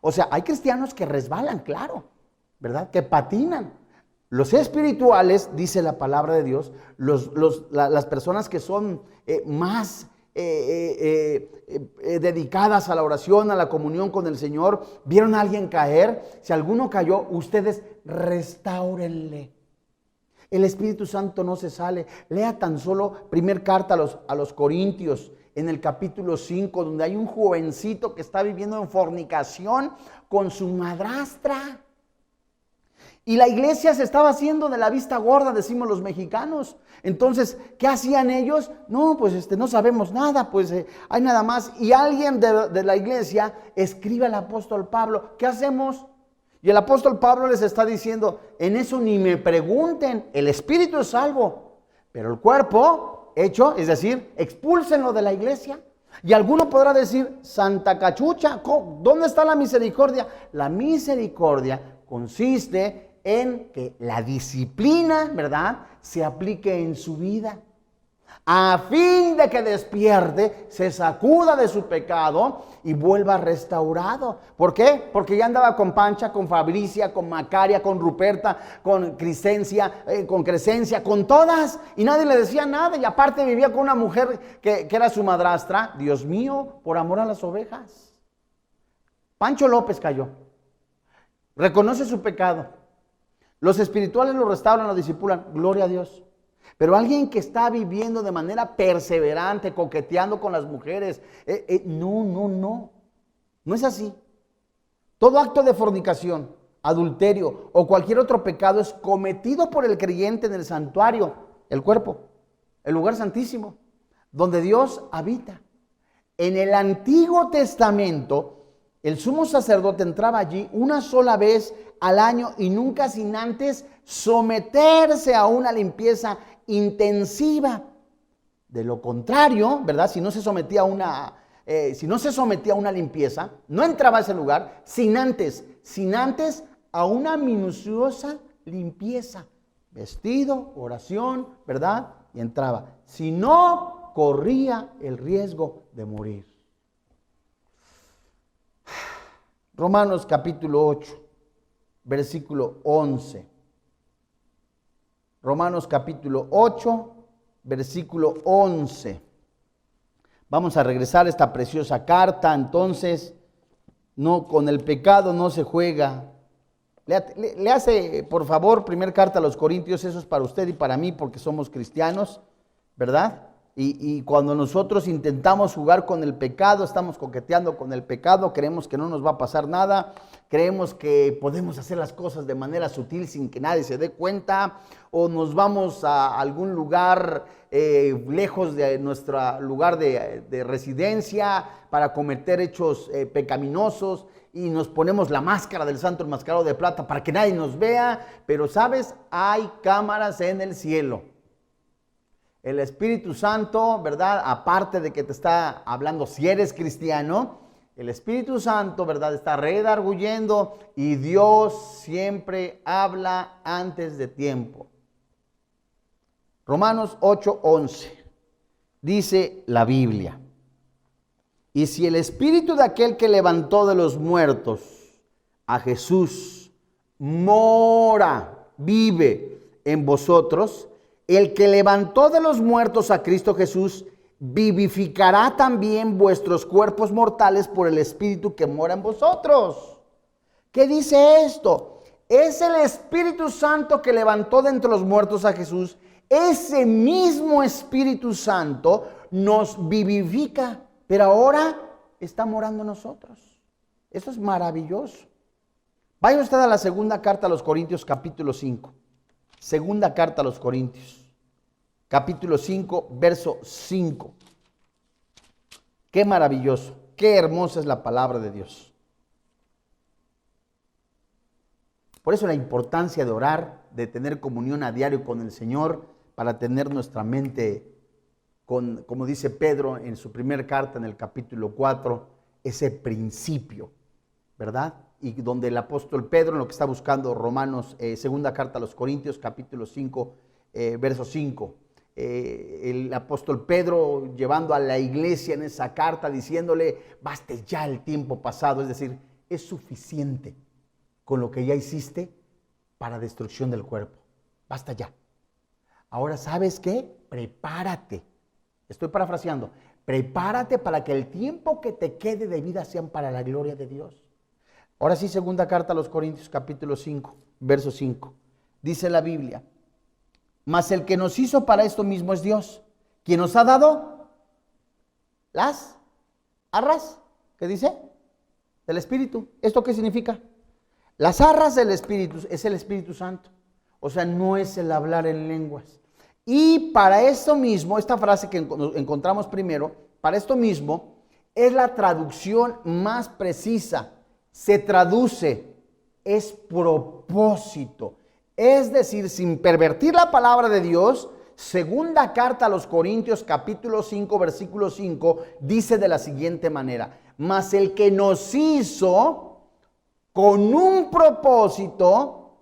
O sea, hay cristianos que resbalan, claro, ¿verdad?, que patinan. Los espirituales, dice la palabra de Dios, las personas que son más dedicadas a la oración, a la comunión con el Señor, vieron a alguien caer. Si alguno cayó, ustedes restáurenle. El Espíritu Santo no se sale. Lea tan solo primera carta a los Corintios, en el capítulo 5, donde hay un jovencito que está viviendo en fornicación con su madrastra. Y la iglesia se estaba haciendo de la vista gorda, decimos los mexicanos. Entonces, ¿qué hacían ellos? No, pues no sabemos nada, pues hay nada más. Y alguien de la iglesia escribe al apóstol Pablo, ¿qué hacemos? Y el apóstol Pablo les está diciendo, en eso ni me pregunten, el espíritu es salvo, pero el cuerpo hecho, es decir, expúlsenlo de la iglesia. Y alguno podrá decir, Santa Cachucha, ¿dónde está la misericordia? La misericordia consiste en que la disciplina, ¿verdad?, se aplique en su vida, a fin de que despierte, se sacuda de su pecado y vuelva restaurado. ¿Por qué? Porque ya andaba con Pancha, con Fabricia, con Macaria, con Ruperta, con Crescencia, con todas, y nadie le decía nada, y aparte vivía con una mujer que era su madrastra. Dios mío, por amor a las ovejas. Pancho López cayó, reconoce su pecado. Los espirituales lo restauran, lo disipulan, gloria a Dios. Pero alguien que está viviendo de manera perseverante, coqueteando con las mujeres, no es así. Todo acto de fornicación, adulterio o cualquier otro pecado es cometido por el creyente en el santuario, el cuerpo, el lugar santísimo, donde Dios habita. En el Antiguo Testamento, el sumo sacerdote entraba allí una sola vez al año y nunca sin antes someterse a una limpieza intensiva. De lo contrario, ¿verdad? Si no se sometía a una limpieza, no entraba a ese lugar sin antes a una minuciosa limpieza. Vestido, oración, ¿verdad? Y entraba. Si no, corría el riesgo de morir. Romanos capítulo 8, versículo 11. Romanos capítulo 8, versículo 11. Vamos a regresar a esta preciosa carta. Entonces, no, con el pecado no se juega. Le hace, por favor, primer carta a los Corintios. Eso es para usted y para mí porque somos cristianos, ¿verdad? Y cuando nosotros intentamos jugar con el pecado, estamos coqueteando con el pecado, creemos que no nos va a pasar nada, creemos que podemos hacer las cosas de manera sutil sin que nadie se dé cuenta, o nos vamos a algún lugar lejos de nuestro lugar de residencia para cometer hechos pecaminosos y nos ponemos la máscara del santo enmascarado de plata para que nadie nos vea, pero ¿sabes? Hay cámaras en el cielo. El Espíritu Santo, ¿verdad? Aparte de que te está hablando, si eres cristiano, el Espíritu Santo, ¿verdad? Está redarguyendo y Dios siempre habla antes de tiempo. Romanos 8:11 dice la Biblia: y si el Espíritu de aquel que levantó de los muertos a Jesús mora, vive en vosotros, el que levantó de los muertos a Cristo Jesús vivificará también vuestros cuerpos mortales por el Espíritu que mora en vosotros. ¿Qué dice esto? Es el Espíritu Santo que levantó de entre los muertos a Jesús. Ese mismo Espíritu Santo nos vivifica, pero ahora está morando en nosotros. Eso es maravilloso. Vaya usted a la segunda carta a los Corintios, capítulo 5. Segunda carta a los Corintios, capítulo 5, verso 5. Qué maravilloso, qué hermosa es la palabra de Dios. Por eso la importancia de orar, de tener comunión a diario con el Señor, para tener nuestra mente con, como dice Pedro en su primera carta en el capítulo 4, ese principio, ¿verdad? Y donde el apóstol Pedro, en lo que está buscando Romanos, segunda carta a los Corintios, capítulo 5, verso 5. El apóstol Pedro llevando a la iglesia en esa carta diciéndole, baste ya el tiempo pasado, es decir, es suficiente con lo que ya hiciste para destrucción del cuerpo. Basta ya. Ahora, ¿sabes qué? Prepárate. Estoy parafraseando. Prepárate para que el tiempo que te quede de vida sean para la gloria de Dios. Ahora sí, segunda carta a los Corintios, capítulo 5, verso 5. Dice la Biblia: mas el que nos hizo para esto mismo es Dios, quien nos ha dado las arras, ¿qué dice? Del Espíritu. ¿Esto qué significa? Las arras del Espíritu es el Espíritu Santo. O sea, no es el hablar en lenguas. Y para esto mismo, esta frase que encontramos primero, para esto mismo, es la traducción más precisa. Se traduce, es propósito. Es decir, sin pervertir la palabra de Dios, segunda carta a los Corintios, capítulo 5, versículo 5, dice de la siguiente manera: mas el que nos hizo con un propósito,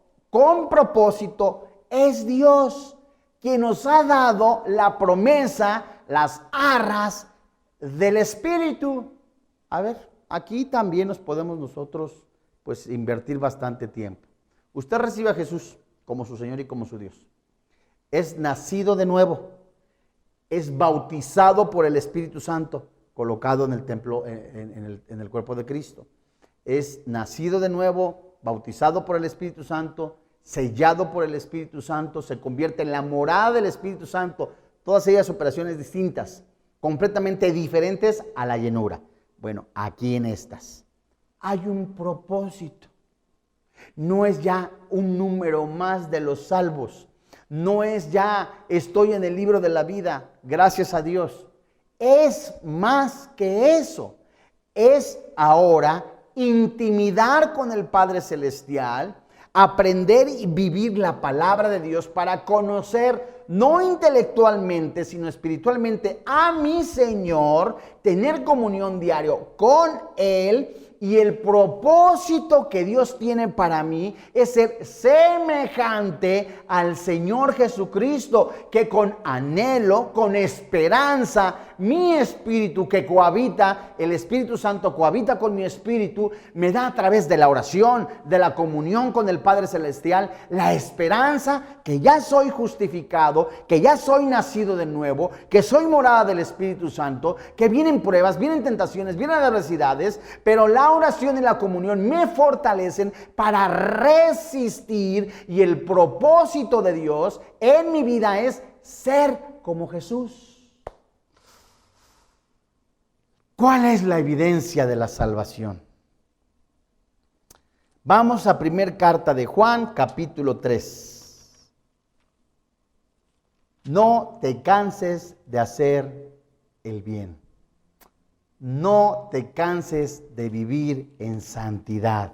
es Dios, quien nos ha dado la promesa, las arras del Espíritu. A ver, aquí también nos podemos nosotros pues invertir bastante tiempo. Usted recibe a Jesús como su Señor y como su Dios. Es nacido de nuevo. Es bautizado por el Espíritu Santo, colocado en el templo, en el cuerpo de Cristo. Es nacido de nuevo, bautizado por el Espíritu Santo, sellado por el Espíritu Santo, se convierte en la morada del Espíritu Santo. Todas ellas operaciones distintas, completamente diferentes a la llenura. Bueno, aquí en estas hay un propósito. No es ya un número más de los salvos. No es ya estoy en el libro de la vida, gracias a Dios. Es más que eso. Es ahora intimidar con el Padre Celestial, aprender y vivir la palabra de Dios para conocer, no intelectualmente, sino espiritualmente, a mi Señor, tener comunión diario con Él. Y el propósito que Dios tiene para mí es ser semejante al Señor Jesucristo, que con anhelo, con esperanza, mi espíritu que cohabita, el Espíritu Santo cohabita con mi espíritu, me da a través de la oración, de la comunión con el Padre Celestial, la esperanza que ya soy justificado, que ya soy nacido de nuevo, que soy morada del Espíritu Santo, que vienen pruebas, vienen tentaciones, vienen adversidades, pero la oración y la comunión me fortalecen para resistir, y el propósito de Dios en mi vida es ser como Jesús. ¿Cuál es la evidencia de la salvación? Vamos a primera carta de Juan, capítulo 3. No te canses de hacer el bien. No te canses de vivir en santidad.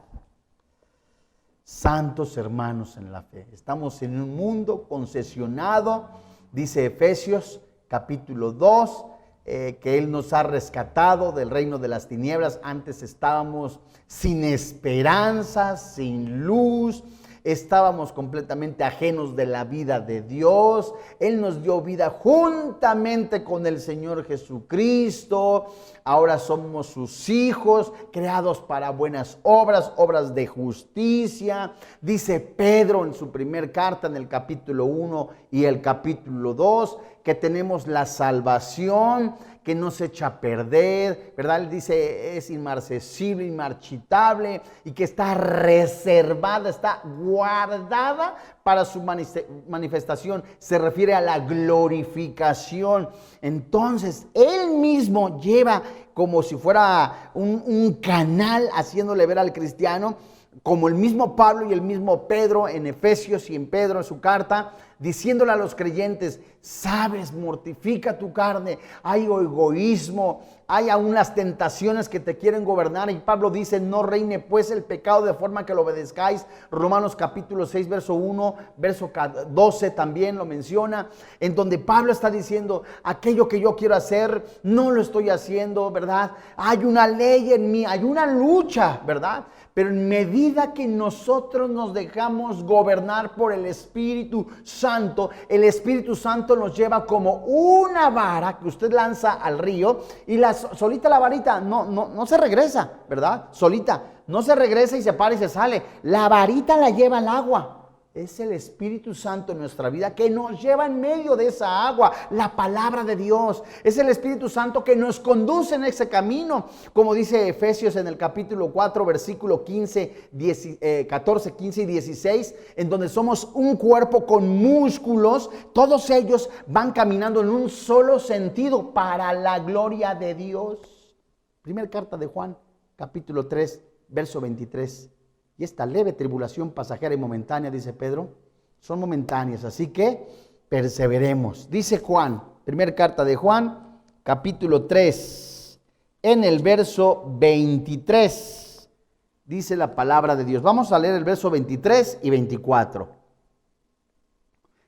Santos hermanos en la fe. Estamos en un mundo concesionado, dice Efesios capítulo 2, que Él nos ha rescatado del reino de las tinieblas. Antes estábamos sin esperanza, sin luz, estábamos completamente ajenos de la vida de Dios. Él nos dio vida juntamente con el Señor Jesucristo. Ahora somos sus hijos, creados para buenas obras, obras de justicia. Dice Pedro en su primer carta, en el capítulo 1 y el capítulo 2, que tenemos la salvación, que no se echa a perder, ¿verdad? Él dice es inmarcesible, inmarchitable, y que está reservada, está guardada para su manifestación. Se refiere a la glorificación. Entonces, Él mismo lleva como si fuera un canal, haciéndole ver al cristiano, como el mismo Pablo y el mismo Pedro en Efesios y en Pedro en su carta, diciéndole a los creyentes: sabes, mortifica tu carne, hay egoísmo, hay aún las tentaciones que te quieren gobernar. Y Pablo dice: no reine pues el pecado de forma que lo obedezcáis. Romanos capítulo 6, verso 1, verso 12 también lo menciona, en donde Pablo está diciendo: aquello que yo quiero hacer, no lo estoy haciendo, ¿verdad? Hay una ley en mí, hay una lucha, ¿verdad? Pero en medida que nosotros nos dejamos gobernar por el Espíritu Santo, el Espíritu Santo nos lleva como una vara que usted lanza al río, y solita la varita no se regresa, ¿verdad? Solita, no se regresa y se para y se sale. La varita la lleva al agua. Es el Espíritu Santo en nuestra vida que nos lleva en medio de esa agua, la palabra de Dios. Es el Espíritu Santo que nos conduce en ese camino, como dice Efesios en el capítulo 4, versículo 14, 15 y 16, en donde somos un cuerpo con músculos. Todos ellos van caminando en un solo sentido para la gloria de Dios. Primera carta de Juan, capítulo 3, verso 23. Y esta leve tribulación pasajera y momentánea, dice Pedro, son momentáneas, así que perseveremos. Dice Juan, primera carta de Juan, capítulo 3, en el verso 23, dice la palabra de Dios. Vamos a leer el verso 23 y 24.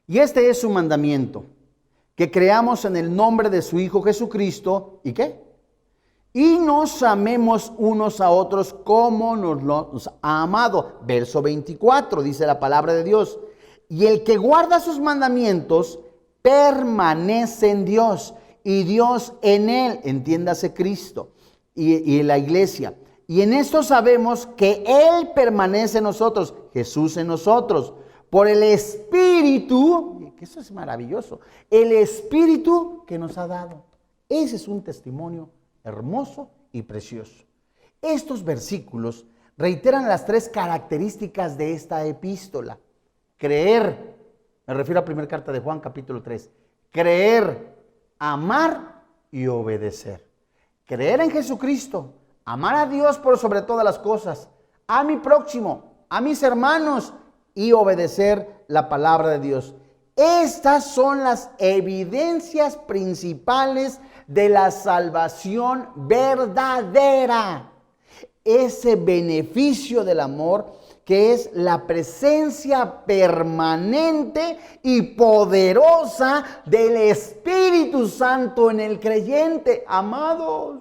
Y este es su mandamiento, que creamos en el nombre de su Hijo Jesucristo. ¿Y qué? Y nos amemos unos a otros como nos ha amado. Verso 24, dice la palabra de Dios. Y el que guarda sus mandamientos permanece en Dios, y Dios en él, entiéndase Cristo, y en la iglesia. Y en esto sabemos que Él permanece en nosotros, Jesús en nosotros, por el Espíritu, que eso es maravilloso, el Espíritu que nos ha dado. Ese es un testimonio hermoso y precioso. Estos versículos reiteran las tres características de esta epístola. creer, me refiero a la primera carta de Juan, capítulo 3, creer, amar y obedecer. Creer en Jesucristo, amar a Dios por sobre todas las cosas, a mi próximo, a mis hermanos y obedecer la palabra de Dios. Estas son las evidencias principales de la salvación verdadera. Ese beneficio del amor que es la presencia permanente y poderosa del Espíritu Santo en el creyente. Amados,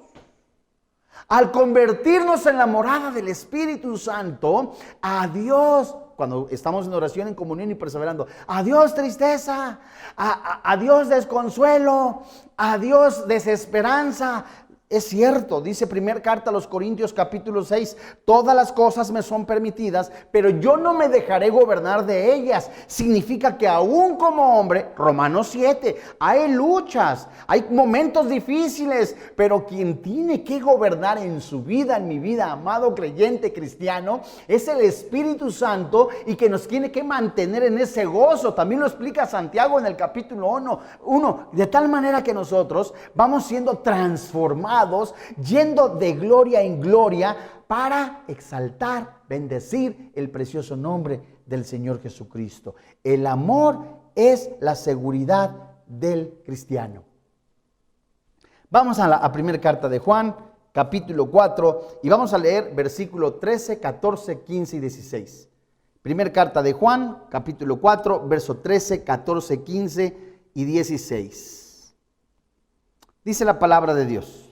al convertirnos en la morada del Espíritu Santo, adiós, cuando estamos en oración, en comunión y perseverando, adiós tristeza, adiós desconsuelo, adiós desesperanza. Es cierto, dice primera carta a los Corintios capítulo 6, todas las cosas me son permitidas, pero yo no me dejaré gobernar de ellas. Significa que aún como hombre, Romanos 7, hay luchas, hay momentos difíciles, pero quien tiene que gobernar en su vida, en mi vida, amado creyente cristiano, es el Espíritu Santo, y que nos tiene que mantener en ese gozo. También lo explica Santiago en el capítulo 1, de tal manera que nosotros vamos siendo transformados, yendo de gloria en gloria para exaltar, bendecir el precioso nombre del Señor Jesucristo. El amor es la seguridad del cristiano. Vamos a la primera carta de Juan, capítulo 4, y vamos a leer versículo 13, 14, 15 y 16. Primera carta de Juan, capítulo 4, verso 13, 14, 15 y 16. Dice la palabra de Dios.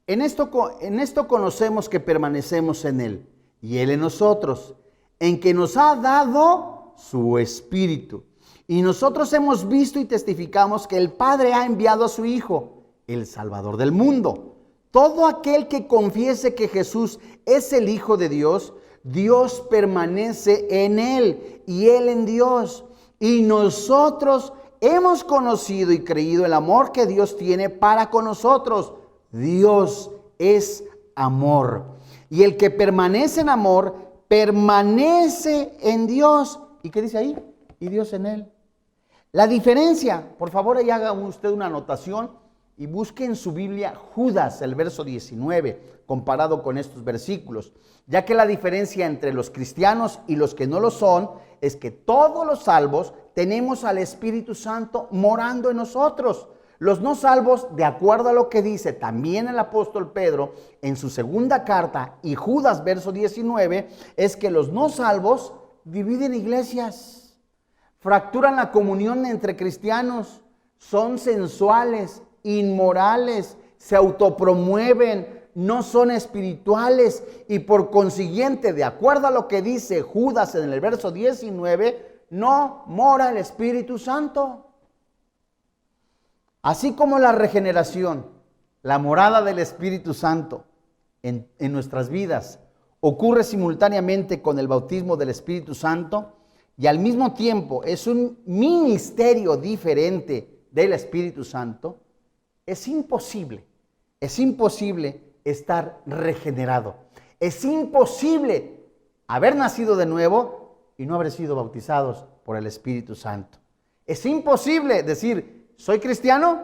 En esto conocemos que permanecemos en Él, y Él en nosotros, en que nos ha dado su Espíritu. Y nosotros hemos visto y testificamos que el Padre ha enviado a su Hijo, el Salvador del mundo. Todo aquel que confiese que Jesús es el Hijo de Dios, Dios permanece en Él y Él en Dios. Y nosotros hemos conocido y creído el amor que Dios tiene para con nosotros. Dios es amor. Y el que permanece en amor, permanece en Dios. ¿Y qué dice ahí? Y Dios en él. La diferencia, por favor, ahí haga usted una anotación y busque en su Biblia Judas, el verso 19, comparado con estos versículos. Ya que la diferencia entre los cristianos y los que no lo son, es que todos los salvos tenemos al Espíritu Santo morando en nosotros. Los no salvos, de acuerdo a lo que dice también el apóstol Pedro en su segunda carta y Judas verso 19, es que los no salvos dividen iglesias, fracturan la comunión entre cristianos, son sensuales, inmorales, se autopromueven, no son espirituales y por consiguiente, de acuerdo a lo que dice Judas en el verso 19, no mora el Espíritu Santo. Así como la regeneración, la morada del Espíritu Santo en nuestras vidas ocurre simultáneamente con el bautismo del Espíritu Santo y al mismo tiempo es un ministerio diferente del Espíritu Santo, es imposible estar regenerado. Es imposible haber nacido de nuevo y no haber sido bautizados por el Espíritu Santo. Es imposible decir, soy cristiano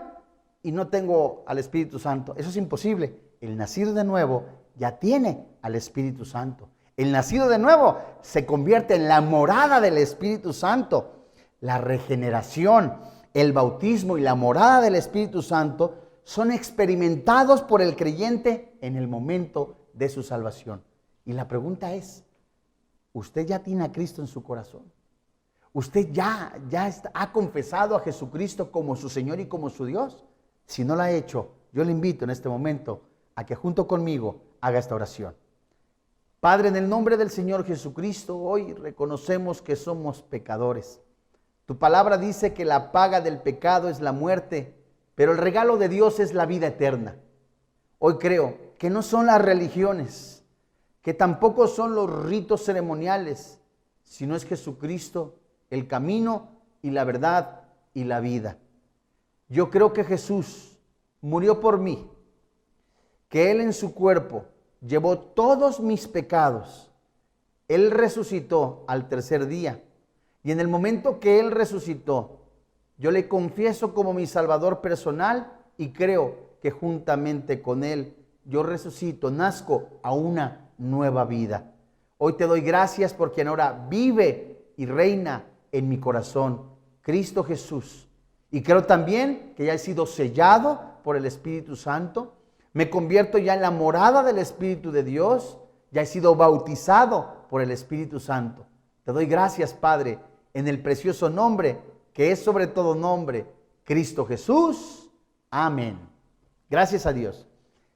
y no tengo al Espíritu Santo. Eso es imposible. El nacido de nuevo ya tiene al Espíritu Santo. El nacido de nuevo se convierte en la morada del Espíritu Santo. La regeneración, el bautismo y la morada del Espíritu Santo son experimentados por el creyente en el momento de su salvación. Y la pregunta es, ¿usted ya tiene a Cristo en su corazón? ¿Usted ya ha confesado a Jesucristo como su Señor y como su Dios? Si no lo ha hecho, yo le invito en este momento a que junto conmigo haga esta oración. Padre, en el nombre del Señor Jesucristo, hoy reconocemos que somos pecadores. Tu palabra dice que la paga del pecado es la muerte, pero el regalo de Dios es la vida eterna. Hoy creo que no son las religiones, que tampoco son los ritos ceremoniales, sino es Jesucristo, el camino y la verdad y la vida. Yo creo que Jesús murió por mí, que Él en su cuerpo llevó todos mis pecados. Él resucitó al tercer día. Y en el momento que Él resucitó, yo le confieso como mi Salvador personal y creo que juntamente con Él yo resucito, nazco a una nueva vida. Hoy te doy gracias por quien ahora vive y reina en mi corazón, Cristo Jesús. Y creo también que ya he sido sellado por el Espíritu Santo. Me convierto ya en la morada del Espíritu de Dios. Ya he sido bautizado por el Espíritu Santo. Te doy gracias, Padre, en el precioso nombre, que es sobre todo nombre, Cristo Jesús. Amén. Gracias a Dios.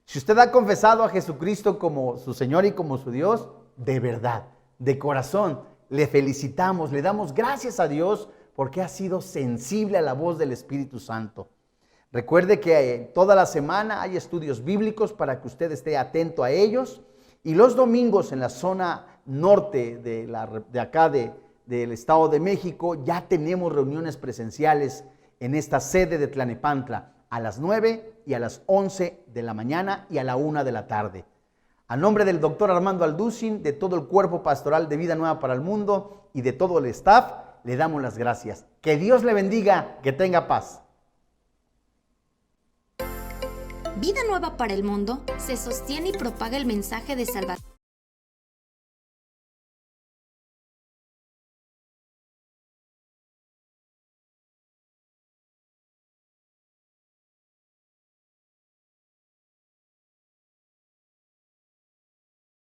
Si usted ha confesado a Jesucristo como su Señor y como su Dios, de verdad, de corazón, le felicitamos, le damos gracias a Dios porque ha sido sensible a la voz del Espíritu Santo. Recuerde que toda la semana hay estudios bíblicos para que usted esté atento a ellos. Y los domingos en la zona norte de acá del Estado de México ya tenemos reuniones presenciales en esta sede de Tlanepantla a las 9 y a las 11 de la mañana y a la 1 de la tarde. A nombre del doctor Armando Alducin, de todo el cuerpo pastoral de Vida Nueva para el Mundo y de todo el staff, le damos las gracias. Que Dios le bendiga, que tenga paz. Vida Nueva para el Mundo se sostiene y propaga el mensaje de salvación